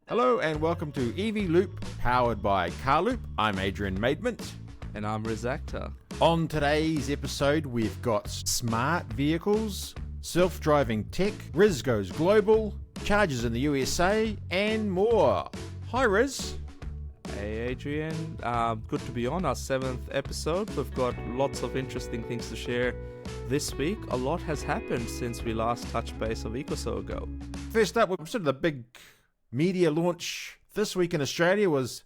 Hello and welcome to EV Loop, powered by Carloop. I'm Adrian Maidment. And I'm Akhtar. On today's episode, we've got smart vehicles, self-driving tech, Riz goes global, charges in the USA, and more. Hi Riz. Hey Adrian, good to be on our 7th episode. We've got lots of interesting things to share this week. A lot has happened since we last touched base a week or so ago. First up, sort of the big media launch this week in Australia was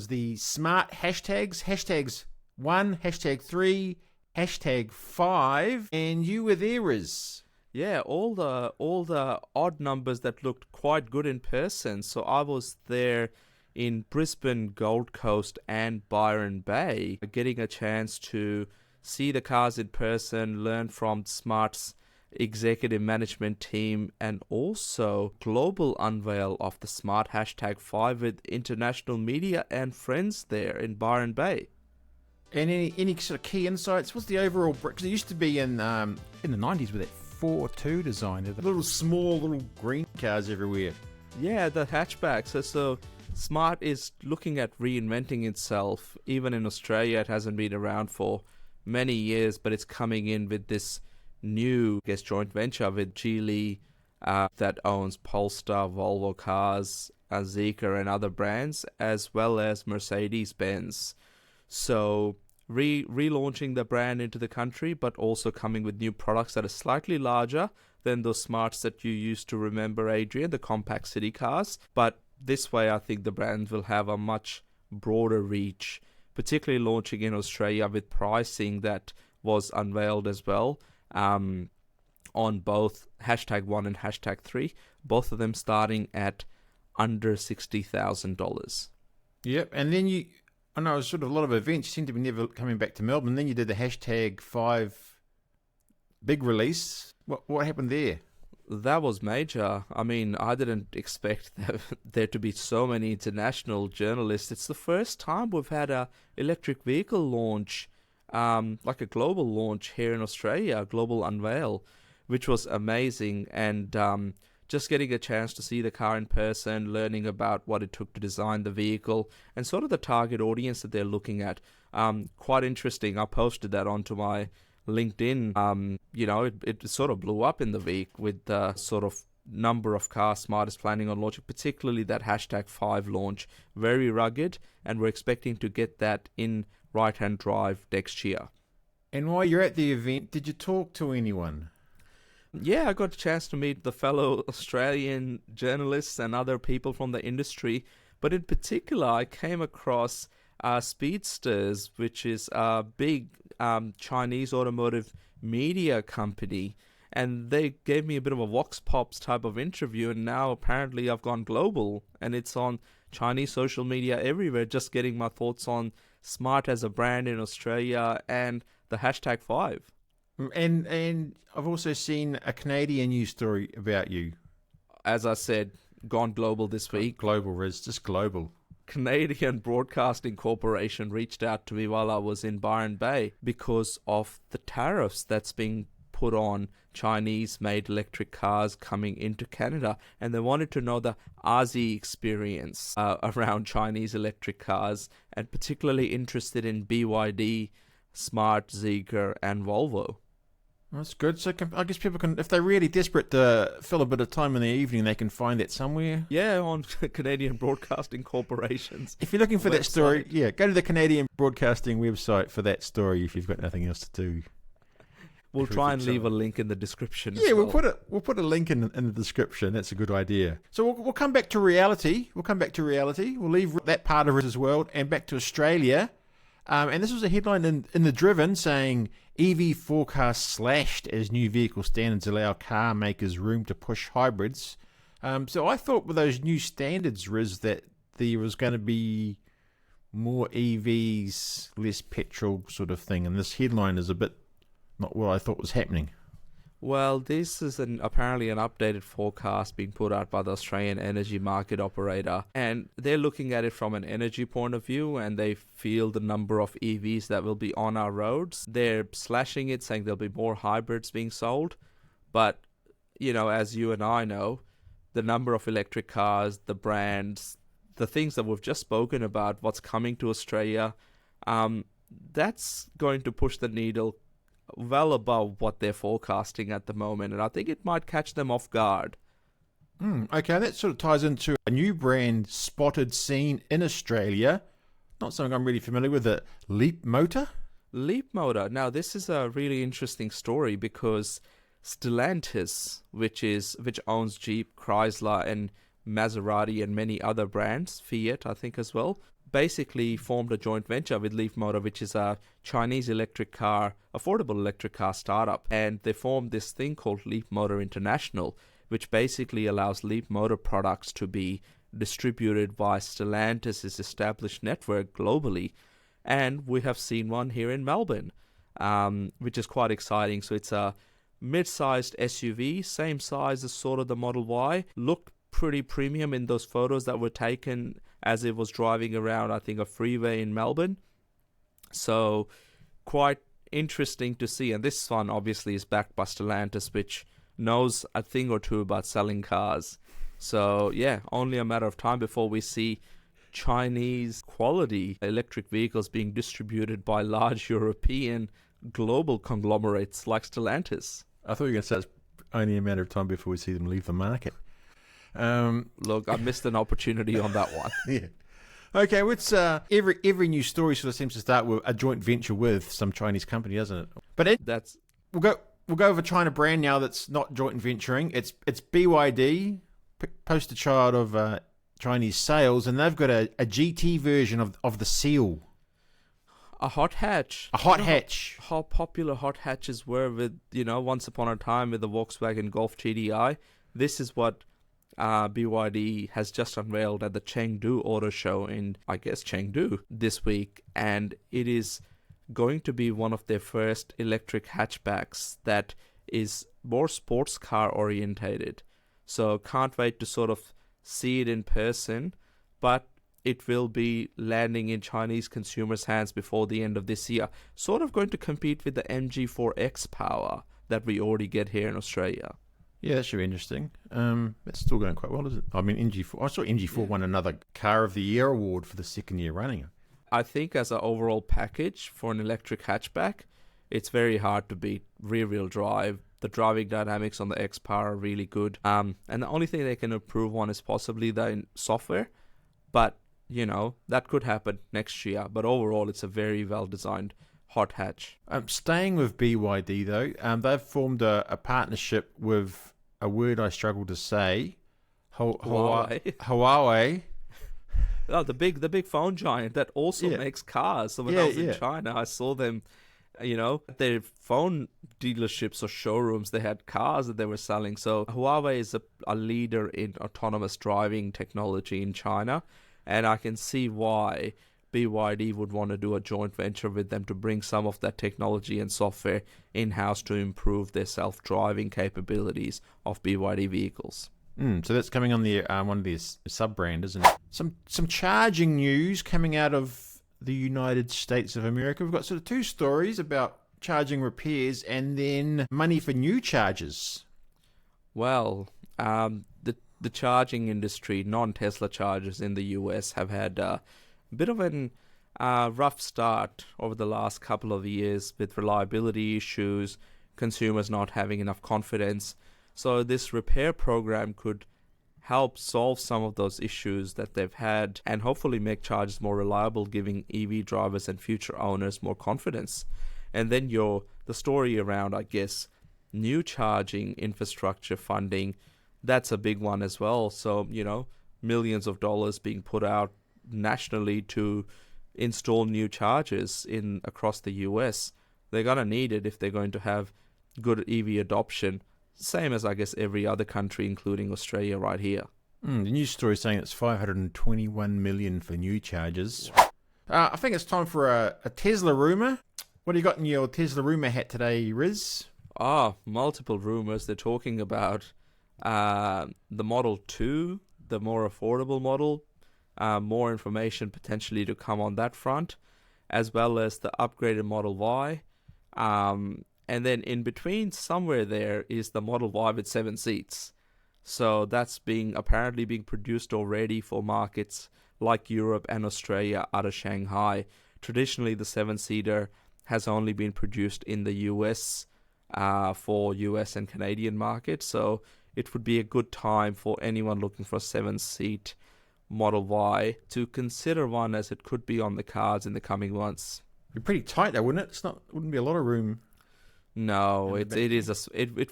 the smart hashtags, hashtags 1, hashtag 3, hashtag 5, and you were there, Riz. Yeah, all the odd numbers that looked quite good in person. So I was there in Brisbane, Gold Coast, and Byron Bay, getting a chance to see the cars in person, learn from Smart's executive management team, and also global unveil of the Smart hashtag 5 with international media and friends there in Byron Bay. And any sort of key insights? What's the overall? Because it used to be in the 90s with that 4.2 design, the little small little green cars everywhere. Yeah, the hatchbacks. So Smart is looking at reinventing itself. Even in Australia, it hasn't been around for many years, but it's coming in with this new, joint venture with Geely that owns Polestar, Volvo Cars, Zeekr and other brands, as well as Mercedes-Benz. So relaunching the brand into the country, but also coming with new products that are slightly larger than those Smarts that you used to remember, Adrian, the compact city cars. But this way, I think the brand will have a much broader reach, particularly launching in Australia with pricing that was unveiled as well. On both hashtag 1 and hashtag 3, both of them starting at under $60,000. Yep, and then I know it was sort of a lot of events. You seem to be never coming back to Melbourne. Then you did the hashtag 5 big release. What happened there? That was major. I mean, I didn't expect there to be so many international journalists. It's the first time we've had a electric vehicle launch, like a global launch here in Australia, a global unveil, which was amazing. And just getting a chance to see the car in person, learning about what it took to design the vehicle, and sort of the target audience that they're looking at. Quite interesting. I posted that onto my LinkedIn. It sort of blew up in the week with the sort of number of cars Smart is planning on launching, particularly that hashtag 5 launch. Very rugged, and we're expecting to get that in right-hand drive next year. And while you're at the event, did you talk to anyone? Yeah, I got a chance to meet the fellow Australian journalists and other people from the industry. But in particular, I came across Speedsters, which is a big Chinese automotive media company. And they gave me a bit of a Vox Pops type of interview. And now apparently I've gone global. And it's on Chinese social media everywhere, just getting my thoughts on Smart as a brand in Australia and the hashtag 5. And I've also seen a Canadian news story about you. As I said, gone global this week. Global, Riz, just global. Canadian Broadcasting Corporation reached out to me while I was in Byron Bay because of the tariffs that's being put on Chinese-made electric cars coming into Canada, and they wanted to know the Aussie experience around Chinese electric cars, and particularly interested in BYD, Smart, Zeekr, and Volvo. That's good. So I guess people can, if they're really desperate to fill a bit of time in the evening, they can find that somewhere. Yeah, on Canadian Broadcasting Corporation's If you're looking for website. That story, yeah, go to the Canadian Broadcasting website for that story if you've got nothing else to do. We'll try and leave a link in the description. Yeah, as well. we'll put a link in the description. That's a good idea. So we'll come back to reality. We'll leave that part of Riz's world and back to Australia. And this was a headline in the Driven saying EV forecast slashed as new vehicle standards allow car makers room to push hybrids. So I thought with those new standards, Riz, that there was going to be more EVs, less petrol sort of thing. And this headline is a bit not what I thought was happening. Well, this is apparently an updated forecast being put out by the Australian Energy Market Operator, and they're looking at it from an energy point of view, and they feel the number of EVs that will be on our roads. They're slashing it, saying there'll be more hybrids being sold, but, as you and I know, the number of electric cars, the brands, the things that we've just spoken about, what's coming to Australia, that's going to push the needle well above what they're forecasting at the moment. And I think it might catch them off guard. Okay, that sort of ties into a new brand spotted seen in Australia. Not something I'm really familiar with, the Leapmotor. Leapmotor. Now, this is a really interesting story because Stellantis, which owns Jeep, Chrysler, and Maserati, and many other brands, Fiat, I think as well, basically formed a joint venture with Leapmotor, which is a Chinese affordable electric car startup. And they formed this thing called Leapmotor International, which basically allows Leapmotor products to be distributed by Stellantis' established network globally. And we have seen one here in Melbourne, which is quite exciting. So it's a mid-sized SUV, same size as sort of the Model Y. Looked pretty premium in those photos that were taken as it was driving around, I think, a freeway in Melbourne. So quite interesting to see. And this one obviously is backed by Stellantis, which knows a thing or two about selling cars. So yeah, only a matter of time before we see Chinese quality electric vehicles being distributed by large European global conglomerates like Stellantis. I thought you were going to say it's only a matter of time before we see them leave the market. Look, I missed an opportunity on that one. Yeah. Okay, well, it's every news story sort of seems to start with a joint venture with some Chinese company, doesn't it? But we'll go over China brand now that's not joint venturing. It's BYD, poster child of Chinese sales, and they've got a GT version of the Seal. A hot hatch. A hot hatch. How popular hot hatches were with, once upon a time with the Volkswagen Golf GTI. This is what BYD has just unveiled at the Chengdu Auto Show in, I guess, Chengdu this week. And it is going to be one of their first electric hatchbacks that is more sports car orientated. So can't wait to sort of see it in person, but it will be landing in Chinese consumers' hands before the end of this year. Sort of going to compete with the MG4 X-Power that we already get here in Australia. Yeah, that should be interesting. It's still going quite well, isn't it? I mean, I saw MG4 won another Car of the Year award for the second year running. I think as an overall package for an electric hatchback, it's very hard to beat rear-wheel drive. The driving dynamics on the X-Power are really good. And the only thing they can improve on is possibly the software. But, that could happen next year. But overall, it's a very well-designed hot hatch. Staying with BYD, though, they've formed a partnership with a word I struggle to say. Huawei. Oh, the big phone giant that also makes cars. So when I was in China, I saw them, at their phone dealerships or showrooms, they had cars that they were selling. So Huawei is a leader in autonomous driving technology in China. And I can see why BYD would want to do a joint venture with them to bring some of that technology and software in-house to improve their self-driving capabilities of BYD vehicles. So that's coming on the one of these sub-brand, isn't it? Some charging news coming out of the United States of America. We've got sort of two stories about charging repairs and then money for new chargers. Well, the charging industry, non-Tesla chargers in the US have had a bit of an rough start over the last couple of years with reliability issues, consumers not having enough confidence. So this repair program could help solve some of those issues that they've had and hopefully make chargers more reliable, giving EV drivers and future owners more confidence. And then the story around, I guess, new charging infrastructure funding, that's a big one as well. So, millions of dollars being put out nationally to install new chargers across the US. They're going to need it if they're going to have good EV adoption, same as I guess every other country, including Australia right here. The news story is saying it's $521 million for new chargers. I think it's time for a Tesla rumour. What do you got in your Tesla rumour hat today, Riz? Multiple rumours. They're talking about the Model 2, the more affordable model, more information potentially to come on that front, as well as the upgraded Model Y. And then in between, somewhere there is the Model Y with 7 seats. So that's apparently being produced already for markets like Europe and Australia out of Shanghai. Traditionally, the 7-seater has only been produced in the US for US and Canadian markets. So it would be a good time for anyone looking for a 7-seat Model Y to consider one, as it could be on the cards in the coming months. It'd be pretty tight though, wouldn't it? Wouldn't be a lot of room. No, it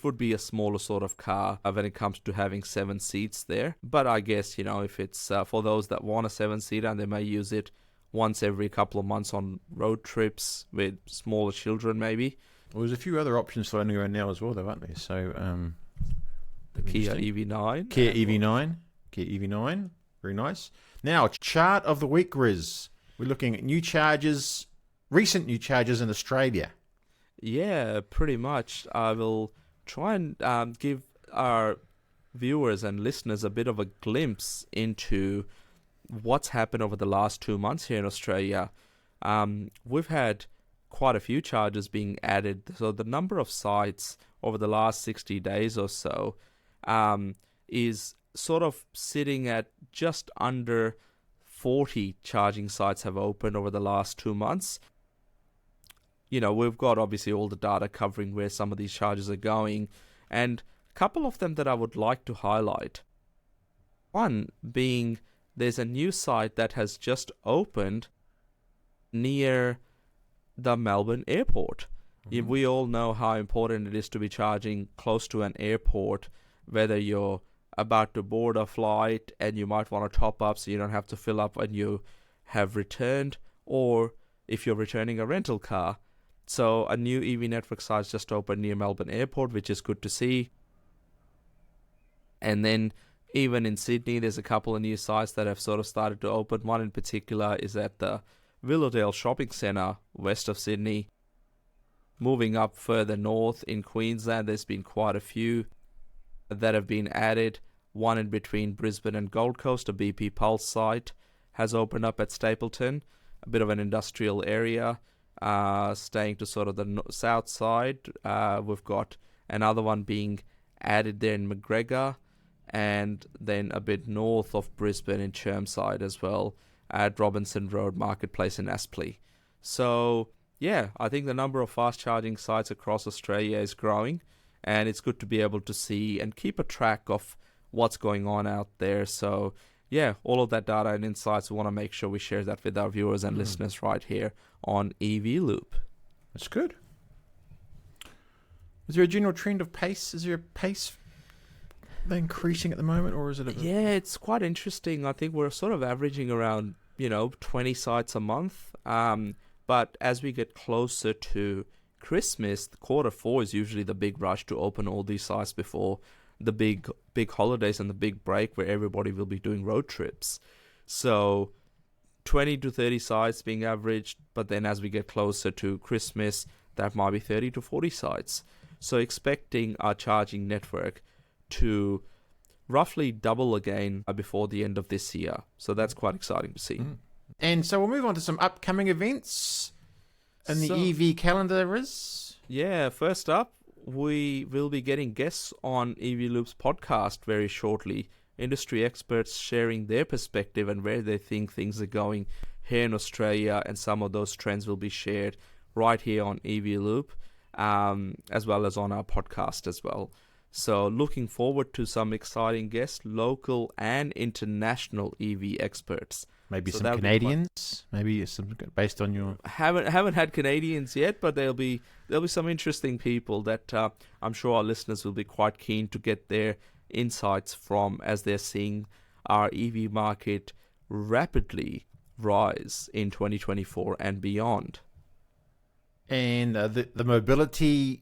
would be a smaller sort of car when it comes to having 7 seats there. But I guess, if it's for those that want a 7-seater, and they may use it once every couple of months on road trips with smaller children, maybe. Well, there's a few other options floating around now as well, though, aren't there? So the Kia EV9. Kia EV9, very nice. Now, chart of the week, Riz. We're looking at recent new chargers in Australia. Yeah, pretty much. I will try and give our viewers and listeners a bit of a glimpse into what's happened over the last 2 months here in Australia. We've had quite a few chargers being added. So the number of sites over the last 60 days or so is sort of sitting at just under 40 charging sites have opened over the last 2 months. We've got obviously all the data covering where some of these chargers are going, and a couple of them that I would like to highlight. One being, there's a new site that has just opened near the Melbourne airport. Mm-hmm. We all know how important it is to be charging close to an airport, whether you're about to board a flight and you might want to top up so you don't have to fill up when you have returned, or if you're returning a rental car. So a new EV network site just opened near Melbourne Airport, which is good to see. And then even in Sydney, there's a couple of new sites that have sort of started to open. One in particular is at the Willowdale Shopping Centre, west of Sydney. Moving up further north in Queensland, there's been quite a few that have been added. One in between Brisbane and Gold Coast, a BP Pulse site, has opened up at Stapleton, a bit of an industrial area. Staying to sort of the south side, we've got another one being added there in McGregor, and then a bit north of Brisbane in Chermside as well, at Robinson Road Marketplace in Aspley. So yeah, I think the number of fast charging sites across Australia is growing, and it's good to be able to see and keep a track of what's going on out there. So yeah, all of that data and insights, we want to make sure we share that with our viewers and listeners right here on EV Loop. That's good. Is there a general trend of pace? Is there a pace increasing at the moment, or is it Yeah, it's quite interesting. I think we're sort of averaging around, 20 sites a month. But as we get closer to Christmas, Q4 is usually the big rush to open all these sites before the big holidays and the big break where everybody will be doing road trips. So 20 to 30 sites being averaged, but then as we get closer to Christmas, that might be 30 to 40 sites. So expecting our charging network to roughly double again before the end of this year. So that's quite exciting to see. And so we'll move on to some upcoming events in the EV calendar, Riz. Yeah, first up, we will be getting guests on EV Loop's podcast very shortly. Industry experts sharing their perspective and where they think things are going here in Australia, and some of those trends will be shared right here on EV Loop, as well as on our podcast as well. So looking forward to some exciting guests, local and international EV experts. Maybe some Canadians, maybe some based on your... Haven't had Canadians yet, but there'll be some interesting people that I'm sure our listeners will be quite keen to get their insights from, as they're seeing our EV market rapidly rise in 2024 and beyond. And the Mobility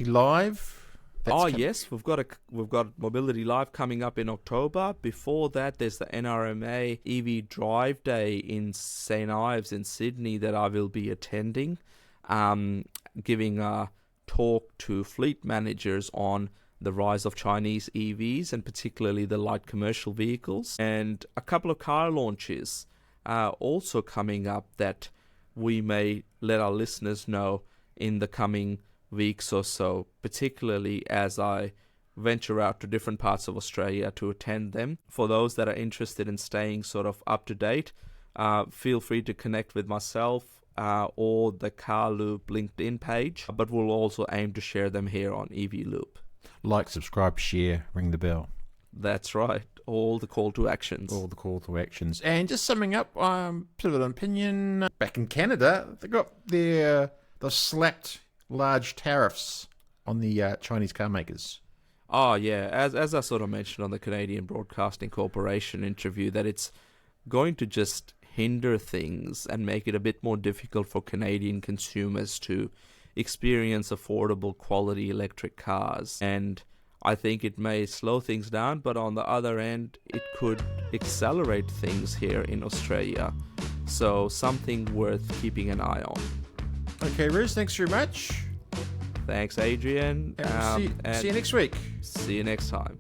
Live. Yes, we've got Mobility Live coming up in October. Before that, there's the NRMA EV Drive Day in St. Ives in Sydney that I will be attending, giving a talk to fleet managers on the rise of Chinese EVs and particularly the light commercial vehicles, and a couple of car launches also coming up that we may let our listeners know in the coming weeks or so, particularly as I venture out to different parts of Australia to attend them. For those that are interested in staying sort of up to date, feel free to connect with myself or the Carloop LinkedIn page, but we'll also aim to share them here on EV Loop. Like, subscribe, share, ring the bell. That's right. All the call to actions. All the call to actions. And just summing up, sort of an opinion. Back in Canada, they've slapped large tariffs on the Chinese car makers. Oh, yeah. As I sort of mentioned on the Canadian Broadcasting Corporation interview, that it's going to just hinder things and make it a bit more difficult for Canadian consumers to experience affordable quality electric cars. And I think it may slow things down, but on the other end, it could accelerate things here in Australia. So something worth keeping an eye on. Okay, Riz, thanks very much. Thanks, Adrian. See you next week. See you next time.